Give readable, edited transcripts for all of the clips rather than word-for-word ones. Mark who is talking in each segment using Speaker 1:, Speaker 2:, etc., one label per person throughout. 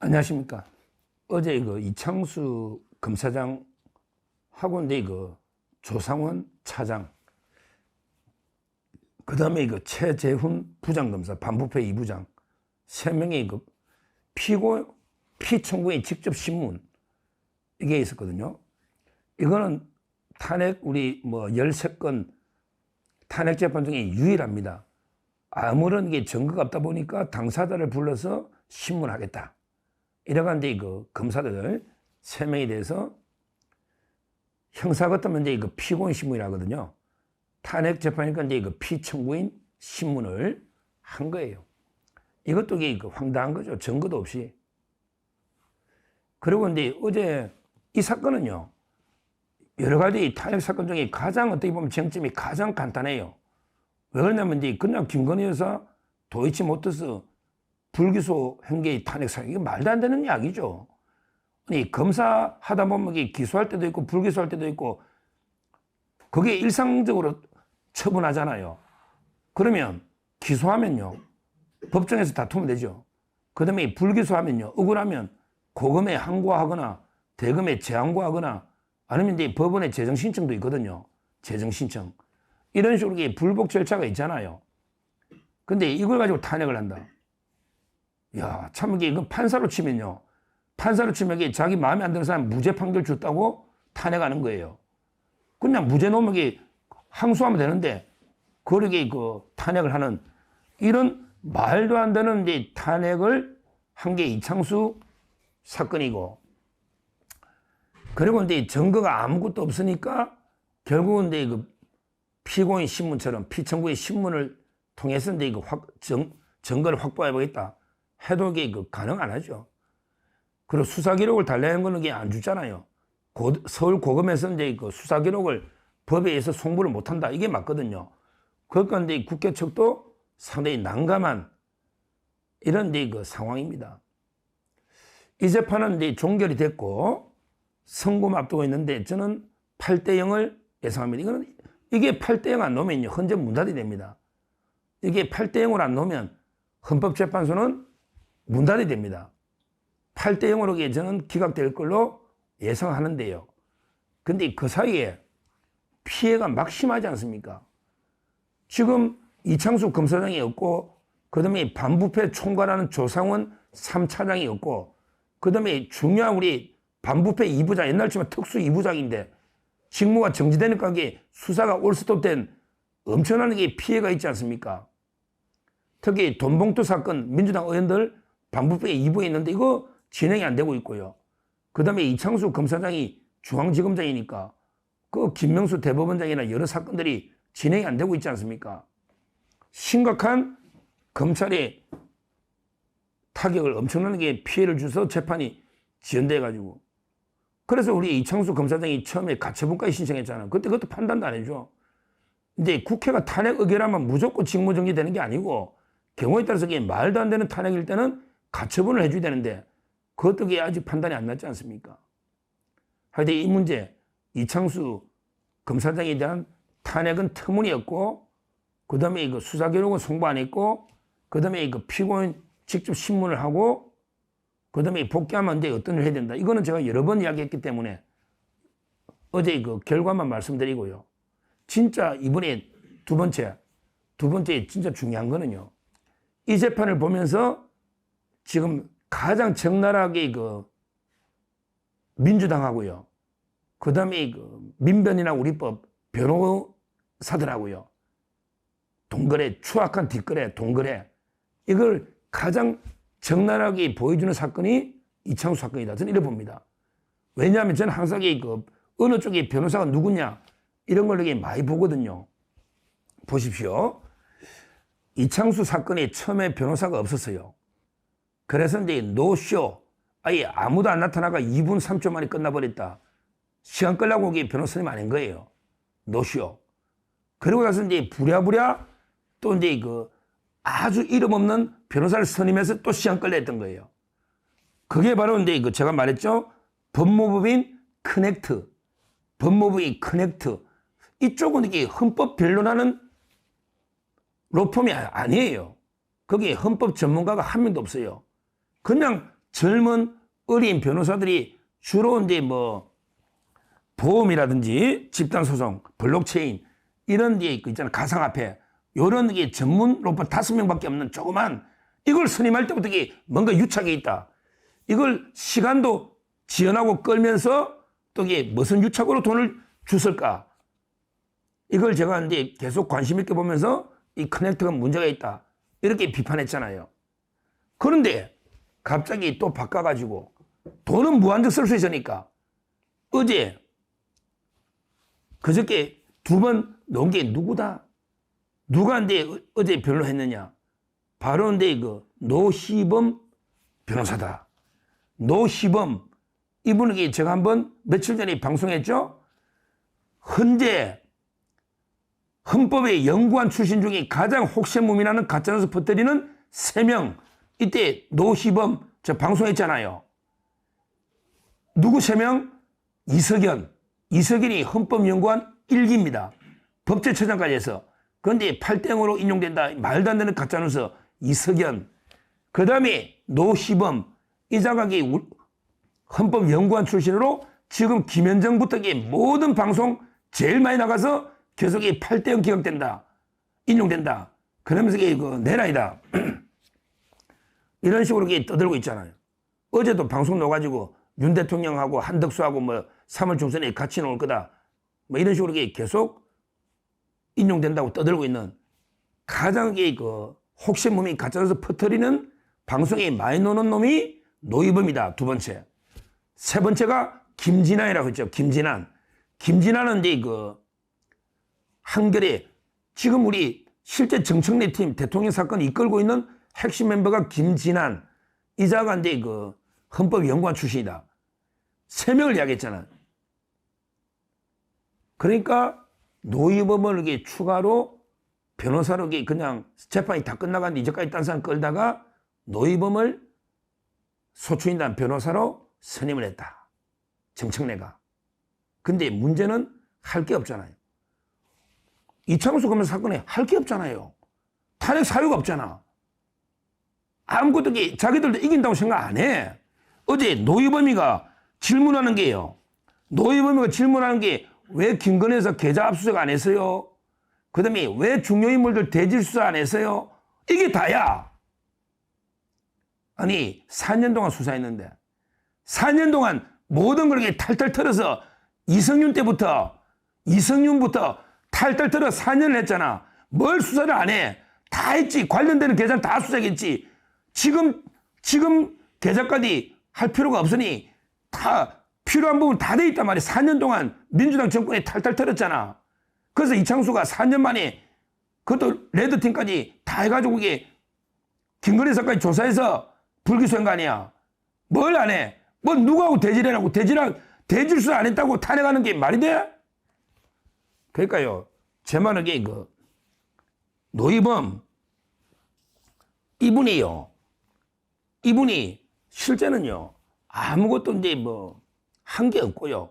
Speaker 1: 안녕하십니까. 어제 이창수 검사장 하고 이제 조상원 차장, 그 다음에 최재훈 부장검사, 반부패 2부장, 3명의 피청구인 직접 신문, 이게 있었거든요. 이거는 탄핵, 우리 13건 탄핵 재판 중에 유일합니다. 아무런 게 증거가 없다 보니까 당사자를 불러서 신문하겠다. 이래가는데 검사들 3명에 대해서 형사 같으면 이제 피고인 신문이라거든요. 탄핵 재판이니까 이제 피청구인 신문을 한 거예요. 이것도 황당한 거죠. 증거도 없이. 그리고 이제 어제 이 사건은요, 여러 가지 탄핵 사건 중에 가장 어떻게 보면 쟁점이 가장 간단해요. 왜 그러냐면 이제 그냥 김건희 여사 도이치모터스 불기소 행계의 탄핵 사건, 이게 말도 안 되는 이야기죠. 아니, 검사 하다 보면 기소할 때도 있고 불기소할 때도 있고 그게 일상적으로 처분하잖아요. 그러면 기소하면요, 법정에서 다투면 되죠. 그 다음에 불기소하면요, 억울하면 고금에 항고하거나 대금에 재항고하거나 아니면 이제 법원에 재정신청도 있거든요. 재정신청. 이런 식으로 불복 절차가 있잖아요. 근데 이걸 가지고 탄핵을 한다. 야, 참 이건 판사로 치면요. 판사로 치면 이게 자기 마음에 안 드는 사람 무죄 판결 줬다고 탄핵하는 거예요. 그냥 무죄 놓으면 항소하면 되는데 그러게 탄핵을 하는 이런 말도 안 되는 이제 탄핵을 한 게 이창수 사건이고, 그리고 이제 증거가 아무것도 없으니까 결국은 이제 피고인 신문처럼 피청구의 신문을 통해서 이제 증거를 확보해 보겠다 해도 이게 가능 안 하죠. 그리고 수사 기록을 달라는 거는 안 주잖아요. 서울 고검에서 이제 수사 기록을 법에 의해서 송부를 못 한다. 이게 맞거든요. 그러니까 이제 국회 측도 상당히 난감한 이런 이제 상황입니다. 이 재판은 이제 종결이 됐고 선고만 앞두고 있는데 저는 8대 0을 예상합니다. 이게 8대 0 안 놓으면요, 헌재 문닫이 됩니다. 이게 8대 0으로 안 놓으면 헌법재판소는 문닫이 됩니다. 8대 0으로 저는 기각될 걸로 예상하는데요. 근데 그 사이에 피해가 막심하지 않습니까? 지금 이창수 검사장이 없고, 그 다음에 반부패 총괄하는 조상원 3차장이 없고, 그 다음에 중요한 우리 반부패 2부장, 옛날 치면 특수 2부장인데 직무가 정지되니까 이게 수사가 올스톱된 엄청난 피해가 있지 않습니까? 특히 돈봉투 사건, 민주당 의원들 반부패 2부에 있는데 이거 진행이 안 되고 있고요. 그 다음에 이창수 검사장이 중앙지검장이니까 그 김명수 대법원장이나 여러 사건들이 진행이 안 되고 있지 않습니까? 심각한 검찰의 타격을 엄청나게 피해를 줘서 재판이 지연돼가지고, 그래서 우리 이창수 검사장이 처음에 가처분까지 신청했잖아요. 그때 그것도 판단도 안 해줘. 근데 국회가 탄핵 의결하면 무조건 직무정지되는 게 아니고 경우에 따라서 이게 말도 안 되는 탄핵일 때는 가처분을 해줘야 되는데 그것도 아직 판단이 안 났지 않습니까? 하여튼 이 문제, 이창수 검사장에 대한 탄핵은 터무니없고, 그 다음에 수사 기록은 송부 안 했고, 그 다음에 피고인 직접 신문을 하고, 그 다음에 복귀하면 이제 어떤 일을 해야 된다. 이거는 제가 여러 번 이야기했기 때문에 어제 결과만 말씀드리고요. 진짜 이번에 두 번째 진짜 중요한 거는요, 이 재판을 보면서 지금 가장 적나라하게 민주당하고요, 그 다음에 민변이나 우리법 변호사들하고요, 동거래, 추악한 뒷거래, 동거래, 이걸 가장 적나라하게 보여주는 사건이 이창수 사건이다. 저는 이래 봅니다. 왜냐하면 저는 항상 어느 쪽에 변호사가 누구냐 이런 걸 되게 많이 보거든요. 보십시오. 이창수 사건에 처음에 변호사가 없었어요. 그래서 이제 노쇼, 아예 아무도 안 나타나가 2분 3초 만에 끝나버렸다. 시간 끌라고 변호사님 아닌 거예요. 노쇼. 그리고 나서 이제 부랴부랴 또 이제 아주 이름 없는 변호사를 선임해서 또 시간 끌려 했던 거예요. 그게 바로 이제 제가 말했죠. 법무법인 커넥트. 법무부의 커넥트. 이쪽은 이게 헌법 변론하는 로펌이 아니에요. 거기에 헌법 전문가가 한 명도 없어요. 그냥 젊은 어린 변호사들이 주로 이제 뭐 보험이라든지 집단소송, 블록체인 이런 게 있잖아. 가상화폐 이런 게 전문으로 5명밖에 없는 조그만 이걸 선임할 때부터 이게 뭔가 유착이 있다. 이걸 시간도 지연하고 끌면서 또 이게 무슨 유착으로 돈을 줬을까? 이걸 제가 이제 계속 관심 있게 보면서 이 커넥트가 문제가 있다. 이렇게 비판했잖아요. 그런데 갑자기 또 바꿔가지고 돈은 무한정 쓸 수 있으니까 어제 그저께 2번 넣은 게 누구다? 누가 이제 어제 변론했느냐? 바로 이제 그 노희범 변호사다. 노희범 이분에게 제가 한번 며칠 전에 방송했죠. 현재 헌법의 연구원 출신 중에 가장 혹세무민하는 가짜뉴스 퍼뜨리는 3명. 이때 노희범 저 방송했잖아요. 누구 3명? 이석연. 이석연이 헌법연구원 1기입니다. 법제처장까지 해서. 그런데 8대0으로 인용된다. 말도 안 되는 가짜뉴스 이석연. 그 다음에 노희범. 이 자각이 헌법연구원 출신으로 지금 김현정부터 모든 방송 제일 많이 나가서 계속 8대0 기각된다. 인용된다. 그러면서 이거 내라이다. 이런 식으로 떠들고 있잖아요. 어제도 방송 넣어가지고 윤 대통령하고 한덕수하고 뭐 3월 중순에 같이 나올 거다. 뭐 이런 식으로 계속 인용된다고 떠들고 있는 가장 그 혹시무민 가짜뉴스 퍼뜨리는 방송에 많이 노는 놈이 노희범이다. 2번째. 3번째가 김진환이라고 했죠. 김진환. 김진환은 이제 그 한겨레 지금 우리 실제 정청래 팀 대통령 사건 이끌고 있는 핵심 멤버가 김진환. 이자가 이제 그 헌법연구원 출신이다. 3명을 이야기했잖아. 그러니까 노희범을 이렇게 추가로 변호사로 그냥 재판이 다 끝나갔는데 이제까지 딴 사람 끌다가 노희범을 소추인단 변호사로 선임을 했다. 정청래가. 근데 문제는 할 게 없잖아요. 이창수 검사 사건에 할 게 없잖아요. 탄핵 사유가 없잖아. 아무것도 자기들도 이긴다고 생각 안 해. 어제 노희범이가 질문하는 게요. 노희범이가 질문하는 게 왜 김건희에서 계좌 압수수색 안 했어요? 그 다음에 왜 중요인물들 대질 수사 안 했어요? 이게 다야. 아니 4년 동안 수사했는데 4년 동안 모든 걸 이렇게 탈탈 털어서 이성윤부터 탈탈 털어 4년을 했잖아. 뭘 수사를 안 해? 다 했지. 관련되는 계좌는 다 수사했지. 지금 계좌까지 할 필요가 없으니 다 필요한 부분 다 돼 있단 말이야. 4년 동안 민주당 정권에 탈탈 털었잖아. 그래서 이창수가 4년 만에 그것도 레드팀까지 다 해가지고 이게 김건희 사건까지 조사해서 불기소한 거 아니야. 뭘 안 해? 뭐 누구하고 대질해라고 대질 수사 안 했다고 탄핵하는 게 말이 돼? 그러니까요. 제 말은 그 노희범 이분이 실제는요 아무것도 이제 뭐 한 게 없고요.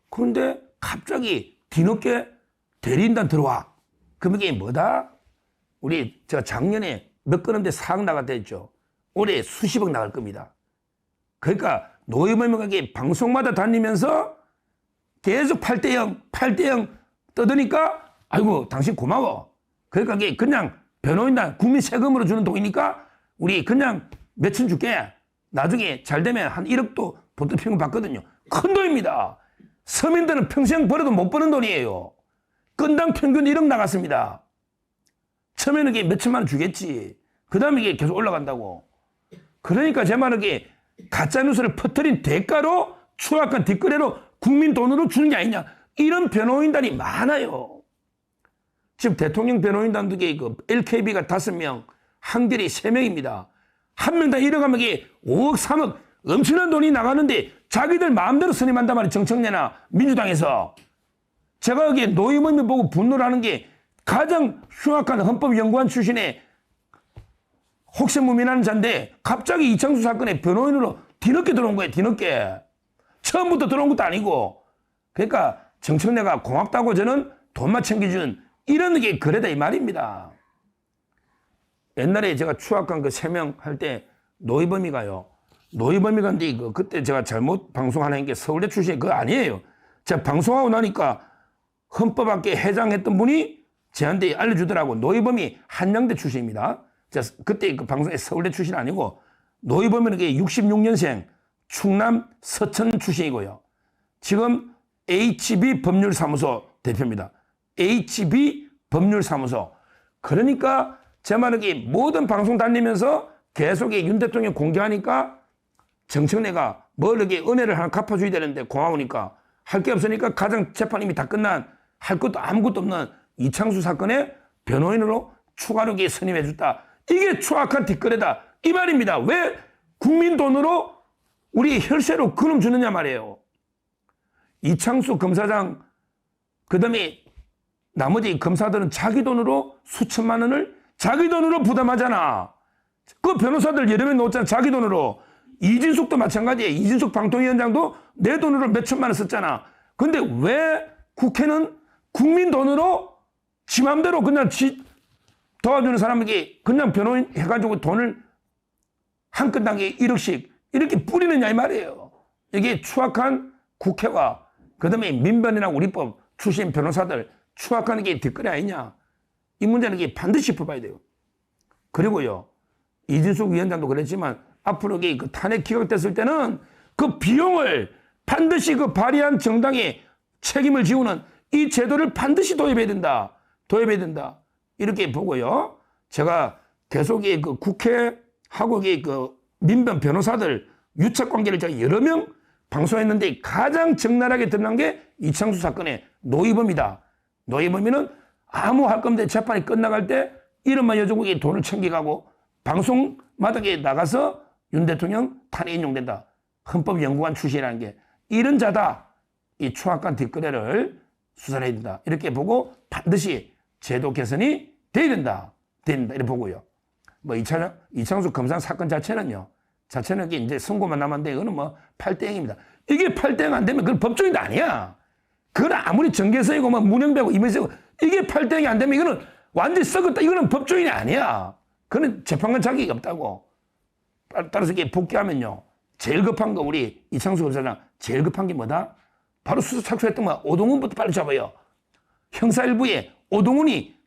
Speaker 1: 그런데 갑자기 뒤늦게 대리인단 들어와. 그럼 이게 뭐다? 우리 저 작년에 몇 건인데 4억 나갔다 했죠. 올해 수십억 나갈 겁니다. 그러니까 노희범이 방송마다 다니면서 계속 8대0 떠드니까 아이고 당신 고마워. 그러니까 이게 그냥 변호인단 국민 세금으로 주는 돈이니까 우리 그냥 몇천 줄게. 나중에 잘 되면 한 1억도 보태평균 받거든요. 큰 돈입니다. 서민들은 평생 벌어도 못 버는 돈이에요. 건당 평균 1억 나갔습니다. 처음에는 이게 몇천만 원 주겠지. 그 다음에 이게 계속 올라간다고. 그러니까 제 말은 이게 가짜뉴스를 퍼뜨린 대가로 추악한 뒷거래로 국민 돈으로 주는 게 아니냐. 이런 변호인단이 많아요. 지금 대통령 변호인단도 그 LKB가 5명, 한겨레 3명입니다. 한 명당 1억 하면 이게 5억, 3억 엄청난 돈이 나가는데 자기들 마음대로 선임한단 말이에요. 정청래나 민주당에서. 제가 여기 노희범이 보고 분노를 하는 게 가장 흉악한 헌법연구원 출신의 혹세무민하는 자인데 갑자기 이창수 사건에 변호인으로 뒤늦게 들어온 거예요. 뒤늦게. 처음부터 들어온 것도 아니고. 그러니까 정청래가 고맙다고 저는 돈만 챙겨준 이런 게 그래다 이 말입니다. 옛날에 제가 추악한 그 3명 할 때 노희범이가요. 노이범이가 근데 그때 제가 잘못 방송하는 게 서울대 출신이 그거 아니에요. 제가 방송하고 나니까 헌법학계 회장했던 분이 저한테 알려주더라고. 노이범이 한양대 출신입니다. 제가 그때 그 방송에 서울대 출신 아니고 노이범이는 66년생 충남 서천 출신이고요. 지금 HB 법률사무소 대표입니다. HB 법률사무소. 그러니까 제 말은 모든 방송 다니면서 계속 윤 대통령 공개하니까 정청래가 뭘 이렇게 은혜를 하나 갚아줘야 되는데 고마우니까 할 게 없으니까 가장 재판 이미 다 끝난 할 것도 아무것도 없는 이창수 사건에 변호인으로 추가로 선임해줬다. 이게 추악한 뒷거래다. 이 말입니다. 왜 국민 돈으로 우리 혈세로 그놈 주느냐 말이에요. 이창수 검사장 그다음에 나머지 검사들은 자기 돈으로 수천만 원을 자기 돈으로 부담하잖아. 그 변호사들 여러 명 놓았잖아. 자기 돈으로. 이진숙도 마찬가지예요. 이진숙 방통위원장도 내 돈으로 몇 천만 원 썼잖아. 근데 왜 국회는 국민 돈으로 지 맘대로 그냥 도와주는 사람에게 그냥 변호인 해가지고 돈을 한 건당에 1억씩 이렇게 뿌리느냐 이 말이에요. 이게 추악한 국회와 그다음에 민변이나 우리법 출신 변호사들 추악한 게 뒷거래 아니냐. 이 문제는 이게 반드시 풀어봐야 돼요. 그리고요. 이진숙 위원장도 그랬지만 앞으로 그 탄핵 기각됐을 때는 그 비용을 반드시 그 발의한 정당이 책임을 지우는 이 제도를 반드시 도입해야 된다. 도입해야 된다. 이렇게 보고요. 제가 계속 그 국회하고 그 민변 변호사들 유착 관계를 제가 여러 명 방송했는데 가장 적나라하게 드러난 게 이창수 사건의 노이범이다. 노이범이는 아무 할 것 없는데 재판이 끝나갈 때 이름만 여주고 돈을 챙겨가고 방송마다에 나가서 윤 대통령 탄핵 인용된다. 헌법연구관 출신이라는 게 이런 자다. 이 추악한 뒷거래를 수사를 해야 된다. 이렇게 보고 반드시 제도 개선이 돼야 된다. 이렇게 보고요. 뭐 이창수 검사 사건 자체는 이제 선고만 남았는데 이거는 뭐 8대0입니다. 이게 8대0 안 되면 그건 법조인도 아니야. 그건 아무리 정계서이고 뭐 문영배고 이면서고 이게 8대0이 안 되면 이거는 완전히 썩었다. 이거는 법조인이 아니야. 그는 재판관 자격이 없다고. 따라서 이게 복귀하면요. 제일 급한 거 우리 이창수 검사장 제일 급한 게 뭐다? 바로 수사 착수했던 거 오동훈부터 빨리 잡아요. 형사일부에 오동훈이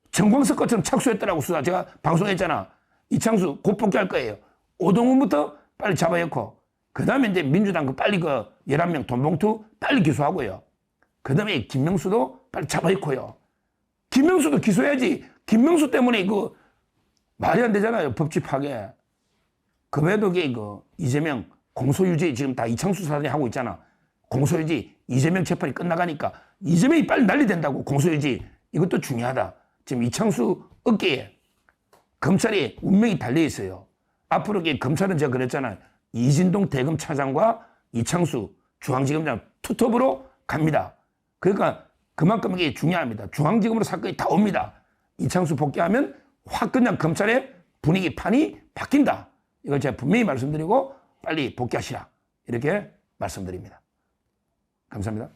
Speaker 1: 정광석 것처럼 착수했더라고 수사. 제가 방송했잖아. 이창수 곧 복귀할 거예요. 오동훈부터 빨리 잡아놓고 그 다음에 이제 민주당 빨리 11명 돈봉투 빨리 기소하고요. 그 다음에 김명수도 빨리 잡아놓고요. 김명수도 기소해야지. 김명수 때문에 말이 안 되잖아요. 법치 파괴. 그 외에도 이재명 공소유지 지금 다 이창수 사단이 하고 있잖아. 공소유지 이재명 재판이 끝나가니까 이재명이 빨리 난리된다고. 공소유지 이것도 중요하다. 지금 이창수 어깨에 검찰이 운명이 달려 있어요. 앞으로 검찰은 제가 그랬잖아요. 이진동 대검 차장과 이창수 중앙지검장 투톱으로 갑니다. 그러니까 그만큼 이게 중요합니다. 중앙지검으로 사건이 다 옵니다. 이창수 복귀하면 확 그냥 검찰의 분위기 판이 바뀐다. 이걸 제가 분명히 말씀드리고 빨리 복귀하시라. 이렇게 말씀드립니다. 감사합니다.